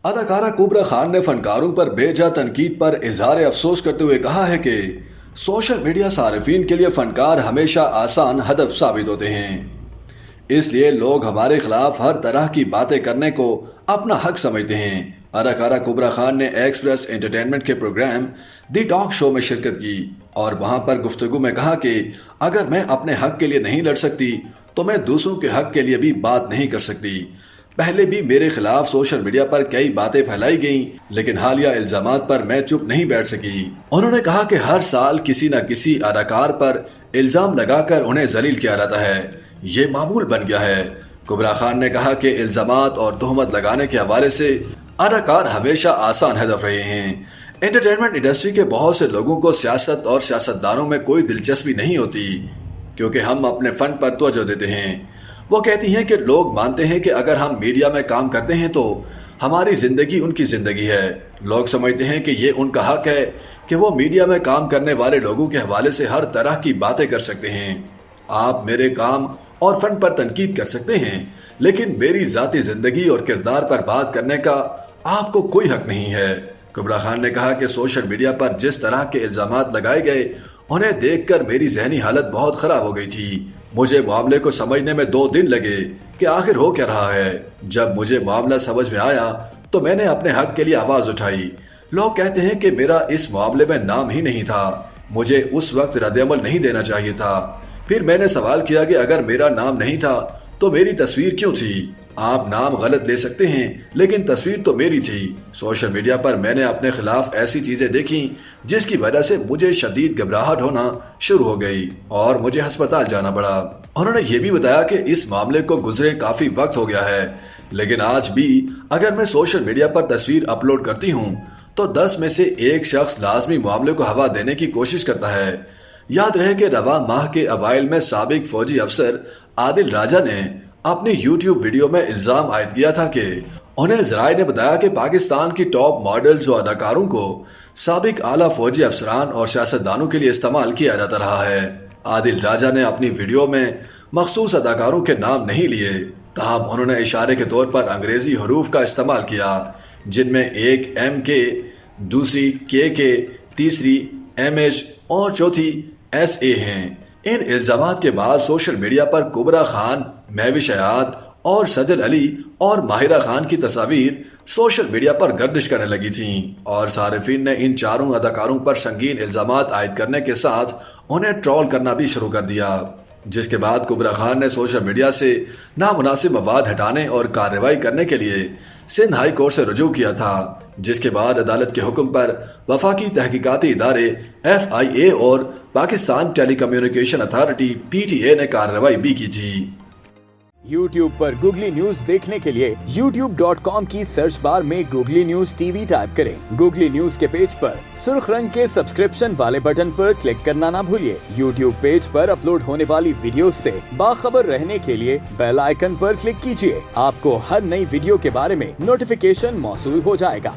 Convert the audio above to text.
اداکارہ کبرا خان نے فنکاروں پر بے جا تنقید پر اظہار افسوس کرتے ہوئے کہا ہے کہ سوشل میڈیا صارفین کے لیے فنکار ہمیشہ آسان ہدف ثابت ہوتے ہیں، اس لیے لوگ ہمارے خلاف ہر طرح کی باتیں کرنے کو اپنا حق سمجھتے ہیں۔ اداکارہ کبرا خان نے ایکسپریس انٹرٹینمنٹ کے پروگرام دی ٹاک شو میں شرکت کی اور وہاں پر گفتگو میں کہا کہ اگر میں اپنے حق کے لیے نہیں لڑ سکتی تو میں دوسروں کے حق کے لیے بھی بات نہیں کر سکتی۔ پہلے بھی میرے خلاف سوشل میڈیا پر کئی باتیں پھیلائی گئیں، لیکن حالیہ الزامات پر میں چپ نہیں بیٹھ سکی۔ انہوں نے کہا کہ ہر سال کسی نہ کسی اداکار پر الزام لگا کر انہیں ذلیل کیا جاتا ہے، یہ معمول بن گیا ہے۔ کبرا خان نے کہا کہ الزامات اور تہمت لگانے کے حوالے سے اداکار ہمیشہ آسان ہدف رہے ہیں۔ انٹرٹینمنٹ انڈسٹری کے بہت سے لوگوں کو سیاست اور سیاستدانوں میں کوئی دلچسپی نہیں ہوتی کیونکہ ہم اپنے فن پر توجہ دیتے ہیں۔ وہ کہتی ہیں کہ لوگ مانتے ہیں کہ اگر ہم میڈیا میں کام کرتے ہیں تو ہماری زندگی ان کی زندگی ہے۔ لوگ سمجھتے ہیں کہ یہ ان کا حق ہے کہ وہ میڈیا میں کام کرنے والے لوگوں کے حوالے سے ہر طرح کی باتیں کر سکتے ہیں۔ آپ میرے کام اور فن پر تنقید کر سکتے ہیں، لیکن میری ذاتی زندگی اور کردار پر بات کرنے کا آپ کو کوئی حق نہیں ہے۔ کبرا خان نے کہا کہ سوشل میڈیا پر جس طرح کے الزامات لگائے گئے انہیں دیکھ کر میری ذہنی حالت بہت خراب ہو گئی تھی۔ مجھے معاملے کو سمجھنے میں 2 دن لگے کہ آخر ہو کیا رہا ہے۔ جب مجھے معاملہ سمجھ میں آیا تو میں نے اپنے حق کے لیے آواز اٹھائی۔ لوگ کہتے ہیں کہ میرا اس معاملے میں نام ہی نہیں تھا، مجھے اس وقت رد عمل نہیں دینا چاہیے تھا۔ پھر میں نے سوال کیا کہ اگر میرا نام نہیں تھا تو میری تصویر کیوں تھی؟ آپ نام غلط لے سکتے ہیں لیکن تصویر تو میری تھی۔ سوشل میڈیا پر میں نے اپنے خلاف ایسی چیزیں دیکھی جس کی وجہ سے مجھے شدید گھبراہٹ ہونا شروع ہو گئی اور مجھے ہسپتال جانا پڑا۔ انہوں نے یہ بھی بتایا کہ اس معاملے کو گزرے کافی وقت ہو گیا ہے، لیکن آج بھی اگر میں سوشل میڈیا پر تصویر اپلوڈ کرتی ہوں تو 10 میں سے 1 شخص لازمی معاملے کو ہوا دینے کی کوشش کرتا ہے۔ یاد رہے کہ رواں ماہ کے اوائل میں سابق فوجی افسر عادل راجہ نے اپنی یوٹیوب ویڈیو میں الزام عائد کیا تھا کہ انہیں ذرائع نے بتایا کہ پاکستان کی ٹاپ ماڈلز و اداکاروں کو سابق اعلیٰ فوجی افسران اور سیاستدانوں کے لیے استعمال کیا جاتا رہا ہے۔ عادل راجہ نے اپنی ویڈیو میں مخصوص اداکاروں کے نام نہیں لیے، تاہم انہوں نے اشارے کے طور پر انگریزی حروف کا استعمال کیا، جن میں ایک MK، دوسری KK، تیسری MH اور چوتھی SA ہیں۔ ان الزامات کے بعد سوشل میڈیا پر کبرا خان، مہوش حیات اور سجل علی اور ماہرہ خان کی تصاویر سوشل میڈیا پر گردش کرنے لگی تھیں اور صارفین نے ان چاروں اداکاروں پر سنگین الزامات عائد کرنے کے ساتھ انہیں ٹرول کرنا بھی شروع کر دیا، جس کے بعد کبرا خان نے سوشل میڈیا سے نامناسب مواد ہٹانے اور کارروائی کرنے کے لیے سندھ ہائی کورٹ سے رجوع کیا تھا، جس کے بعد عدالت کے حکم پر وفاقی تحقیقاتی ادارے FIA اور پاکستان ٹیلی کمیونیکیشن اتھارٹی PTA نے کارروائی بھی کی تھی۔ یوٹیوب پر گوگلی نیوز دیکھنے کے لیے youtube.com کی سرچ بار میں گوگلی نیوز TV ٹائپ کریں۔ گوگلی نیوز کے پیج پر سرخ رنگ کے سبسکرپشن والے بٹن پر کلک کرنا نہ بھولیے۔ یوٹیوب پیج پر اپلوڈ ہونے والی ویڈیوز سے باخبر رہنے کے لیے بیل آئیکن پر کلک کیجیے۔ آپ کو ہر نئی ویڈیو کے بارے میں نوٹیفیکیشن موصول ہو جائے گا۔